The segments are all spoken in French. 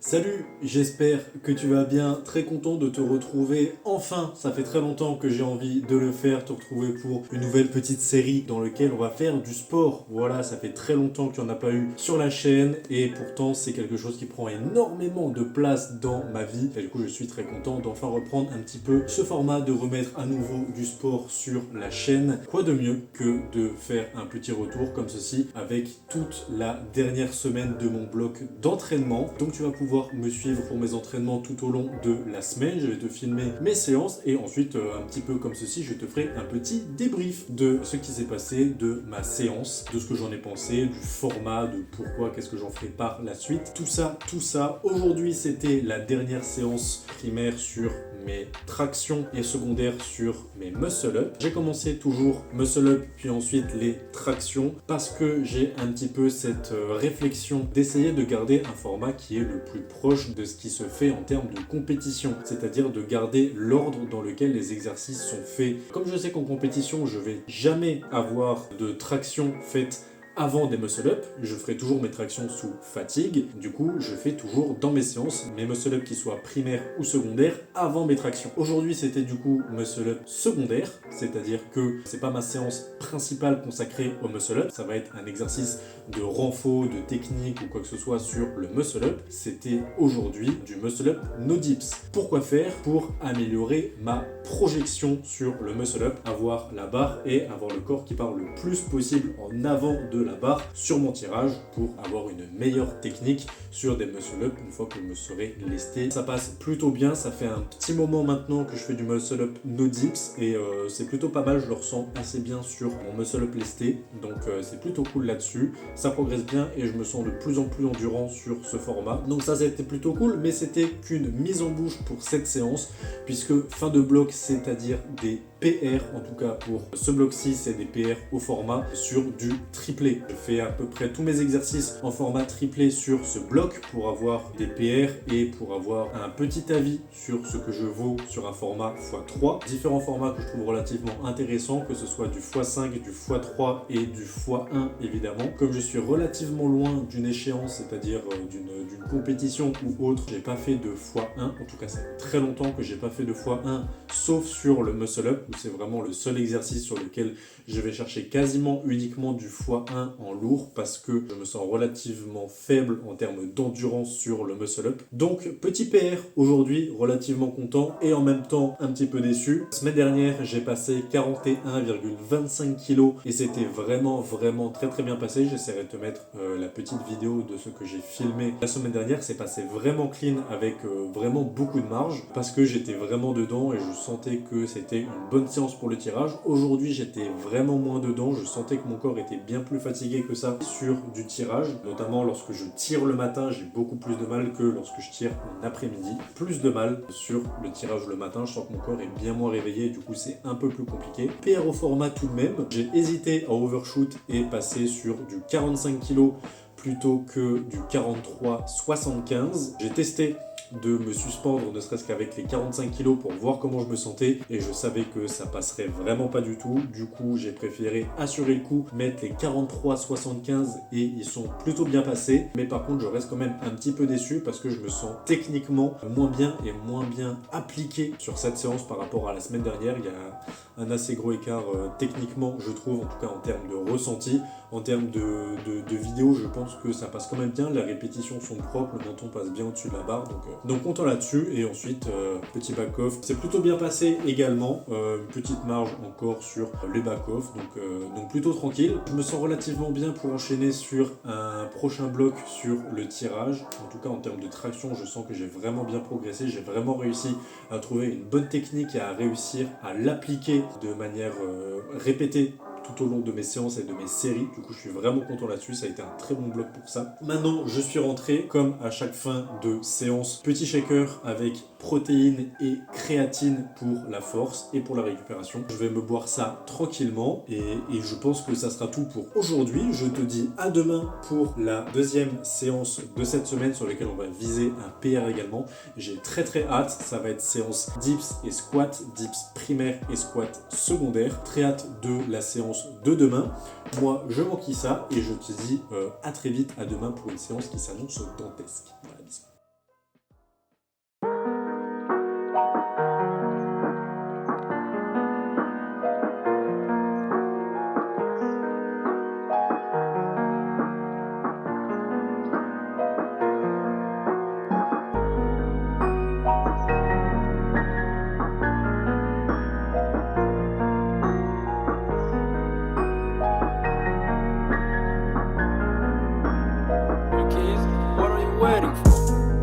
Salut, j'espère que tu vas bien, très content de te retrouver enfin, ça fait très longtemps que j'ai envie de le faire, te retrouver pour une nouvelle petite série dans laquelle on va faire du sport. Voilà, ça fait très longtemps qu'il n'y en a pas eu sur la chaîne et pourtant c'est quelque chose qui prend énormément de place dans ma vie et du coup je suis très content d'enfin reprendre un petit peu ce format, de remettre à nouveau du sport sur la chaîne. Quoi de mieux que de faire un petit retour comme ceci avec toute la dernière semaine de mon bloc d'entraînement. Donc tu vas pouvoir me suivre pour mes entraînements tout au long de la semaine. Je vais te filmer mes séances et ensuite un petit peu comme ceci, je te ferai un petit débrief de ce qui s'est passé, de ma séance, de ce que j'en ai pensé, du format, de pourquoi, qu'est-ce que j'en ferai par la suite. Tout ça. Aujourd'hui, c'était la dernière séance primaire sur mes tractions et secondaires sur mes muscle-up. J'ai commencé toujours muscle-up puis ensuite les tractions parce que j'ai un petit peu cette réflexion d'essayer de garder un format qui est le plus proche de ce qui se fait en termes de compétition, c'est-à-dire de garder l'ordre dans lequel les exercices sont faits. Comme je sais qu'en compétition, je vais jamais avoir de traction faite avant des muscle-up, je ferai toujours mes tractions sous fatigue. Du coup, je fais toujours dans mes séances mes muscle-up qui soient primaires ou secondaires avant mes tractions. Aujourd'hui, c'était du coup muscle-up secondaire, c'est-à-dire que c'est pas ma séance principale consacrée au muscle-up. Ça va être un exercice de renfort, de technique ou quoi que ce soit sur le muscle-up. C'était aujourd'hui du muscle-up no dips. Pourquoi faire? Pour améliorer ma projection sur le muscle-up, avoir la barre et avoir le corps qui part le plus possible en avant de la barre sur mon tirage pour avoir une meilleure technique sur des muscle-up une fois que je me serai lesté. Ça passe plutôt bien, ça fait un petit moment maintenant que je fais du muscle-up no dips et c'est plutôt pas mal, je le ressens assez bien sur mon muscle-up lesté, donc c'est plutôt cool là-dessus. Ça progresse bien et je me sens de plus en plus endurant sur ce format. Donc ça c'était plutôt cool, mais c'était qu'une mise en bouche pour cette séance puisque fin de bloc, c'est-à-dire des PR, en tout cas pour ce bloc-ci, c'est des PR au format sur du triplé. Je fais à peu près tous mes exercices en format triplé sur ce bloc pour avoir des PR et pour avoir un petit avis sur ce que je vaux sur un format x3. Différents formats que je trouve relativement intéressants, que ce soit du x5, du x3 et du x1 évidemment. Comme je suis relativement loin d'une échéance, c'est-à-dire d'une compétition ou autre, j'ai pas fait de x1, en tout cas ça fait très longtemps que j'ai pas fait de x1, sauf sur le muscle-up, c'est vraiment le seul exercice sur lequel je vais chercher quasiment uniquement du x1 en lourd parce que je me sens relativement faible en termes d'endurance sur le muscle up. Donc petit PR aujourd'hui, relativement content et en même temps un petit peu déçu. La semaine dernière, j'ai passé 41,25 kg et c'était vraiment très bien passé. J'essaierai de te mettre la petite vidéo de ce que j'ai filmé la semaine dernière. C'est passé vraiment clean avec vraiment beaucoup de marge parce que j'étais vraiment dedans et je sentais que c'était une bonne séance pour le tirage. Aujourd'hui, j'étais vraiment moins dedans. Je sentais que mon corps était bien plus fatigué que ça sur du tirage. Notamment lorsque je tire le matin, j'ai beaucoup plus de mal que lorsque je tire en après-midi. Plus de mal sur le tirage le matin. Je sens que mon corps est bien moins réveillé. Du coup, c'est un peu plus compliqué. PR au format tout de même. J'ai hésité à overshoot et passer sur du 45 kg plutôt que du 43,75. J'ai testé de me suspendre ne serait-ce qu'avec les 45 kg pour voir comment je me sentais et je savais que ça passerait vraiment pas du tout. Du coup, j'ai préféré assurer le coup, mettre les 43,75 et ils sont plutôt bien passés. Mais par contre, je reste quand même un petit peu déçu parce que je me sens techniquement moins bien et moins bien appliqué sur cette séance par rapport à la semaine dernière. Il y a un assez gros écart techniquement, je trouve, en tout cas en termes de ressenti. En termes de vidéo, je pense que ça passe quand même bien. Les répétitions sont propres, le menton passe bien au-dessus de la barre. Donc content là-dessus. Et ensuite, petit back-off. C'est plutôt bien passé également. Une petite marge encore sur les back-off. Donc plutôt tranquille. Je me sens relativement bien pour enchaîner sur un prochain bloc sur le tirage. En tout cas, en termes de traction, je sens que j'ai vraiment bien progressé. J'ai vraiment réussi à trouver une bonne technique et à réussir à l'appliquer de manière répétée tout au long de mes séances et de mes séries. Du coup, je suis vraiment content là-dessus. Ça a été un très bon bloc pour ça. Maintenant, je suis rentré, comme à chaque fin de séance, petit shaker avec protéines et créatine pour la force et pour la récupération. Je vais me boire ça tranquillement et je pense que ça sera tout pour aujourd'hui. Je te dis à demain pour la deuxième séance de cette semaine sur laquelle on va viser un PR également. J'ai très hâte. Ça va être séance dips et squat, dips primaire et squat secondaire. Très hâte de la séance de demain. Moi, je m'enquille ça et je te dis à très vite, à demain pour une séance qui s'annonce dantesque. Voilà, bisous. What are you waiting for?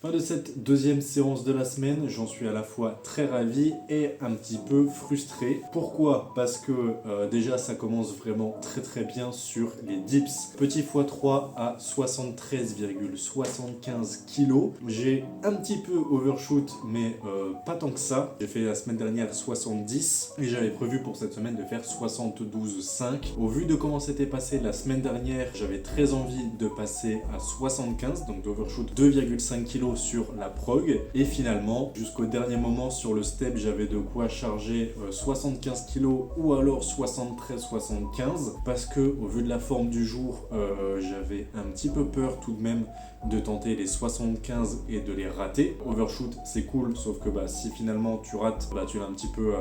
Fin de cette deuxième séance de la semaine, j'en suis à la fois très ravi et un petit peu frustré. Pourquoi ? Parce que déjà ça commence vraiment très bien sur les dips. Petit x3 à 73,75 kg. J'ai un petit peu overshoot mais pas tant que ça. J'ai fait la semaine dernière 70 et j'avais prévu pour cette semaine de faire 72,5. Au vu de comment s'était passé la semaine dernière, j'avais très envie de passer à 75, donc d'overshoot 2,5 kg sur la prog, et finalement jusqu'au dernier moment sur le step j'avais de quoi charger 75 kg ou alors 73-75 parce que au vu de la forme du jour j'avais un petit peu peur tout de même de tenter les 75 et de les rater. Overshoot c'est cool, sauf que si finalement tu rates, tu l'as un petit peu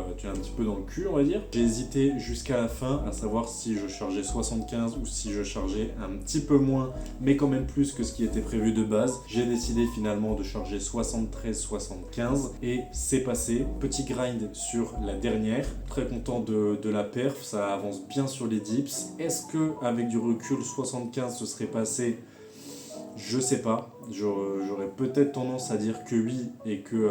dans le cul on va dire. J'ai hésité jusqu'à la fin à savoir si je chargeais 75 ou si je chargeais un petit peu moins mais quand même plus que ce qui était prévu de base. J'ai décidé finalement de charger 73-75 et c'est passé. Petit grind sur la dernière. Très content de la perf, ça avance bien sur les dips. Est-ce que avec du recul 75 se serait passé ? Je sais pas, j'aurais peut-être tendance à dire que oui et que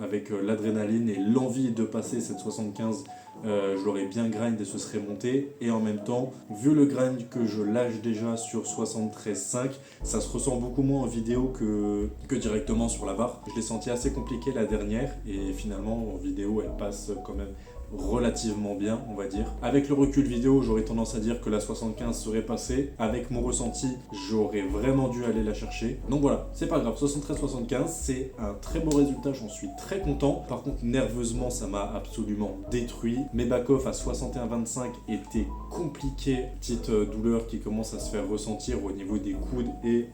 avec l'adrénaline et l'envie de passer cette 75, je l'aurais bien grind et ce serait monté. Et en même temps, vu le grind que je lâche déjà sur 73,5, ça se ressent beaucoup moins en vidéo que directement sur la barre. Je l'ai senti assez compliqué la dernière et finalement en vidéo elle passe quand même relativement bien on va dire. Avec le recul vidéo j'aurais tendance à dire que la 75 serait passée. Avec mon ressenti j'aurais vraiment dû aller la chercher. Donc voilà, c'est pas grave, 73-75 c'est un très beau résultat, j'en suis très content. Par contre nerveusement ça m'a absolument détruit. Mes back-off à 61-25 étaient compliqués. Petite douleur qui commence à se faire ressentir au niveau des coudes et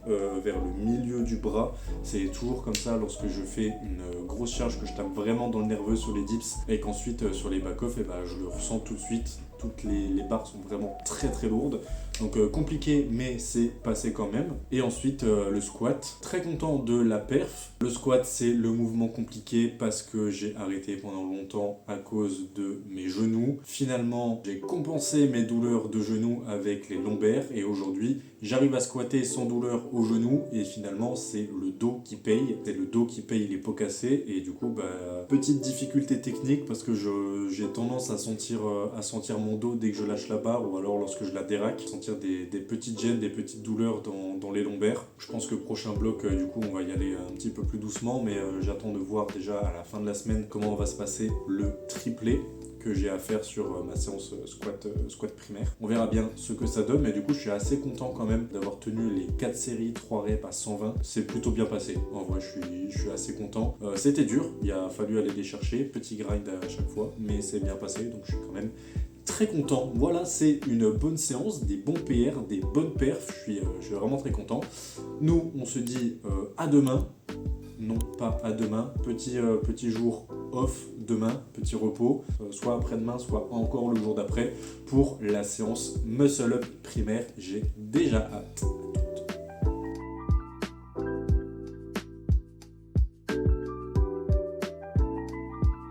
vers le milieu du bras. C'est toujours comme ça lorsque je fais une grosse charge que je tape vraiment dans le nerveux sur les dips et qu'ensuite sur les back-off je le ressens tout de suite. Toutes les barres sont vraiment très lourdes. Donc compliqué mais c'est passé quand même. Et ensuite le squat. Très content de la perf. Le squat c'est le mouvement compliqué parce que j'ai arrêté pendant longtemps à cause de mes genoux. Finalement j'ai compensé mes douleurs de genoux avec les lombaires et aujourd'hui j'arrive à squatter sans douleur aux genoux et finalement c'est le dos qui paye. C'est le dos qui paye les pots cassés et du coup petite difficulté technique parce que j'ai tendance à sentir mon dos dès que je lâche la barre ou alors lorsque je la déraque, sentir des petites gênes, des petites douleurs dans les lombaires. Je pense que prochain bloc du coup on va y aller un petit peu plus doucement mais j'attends de voir déjà à la fin de la semaine comment va se passer le triplé que j'ai à faire sur ma séance squat primaire. On verra bien ce que ça donne mais du coup je suis assez content quand même d'avoir tenu les 4 séries 3 reps à 120. C'est plutôt bien passé. En vrai je suis assez content. C'était dur, il a fallu aller les chercher, petit grind à chaque fois mais c'est bien passé donc je suis quand même très content. Voilà, c'est une bonne séance, des bons PR, des bonnes perfs. Je suis vraiment très content. Nous, on se dit à demain. Non, pas à demain. Petit jour off demain, petit repos, soit après-demain, soit encore le jour d'après pour la séance Muscle Up primaire. J'ai déjà hâte.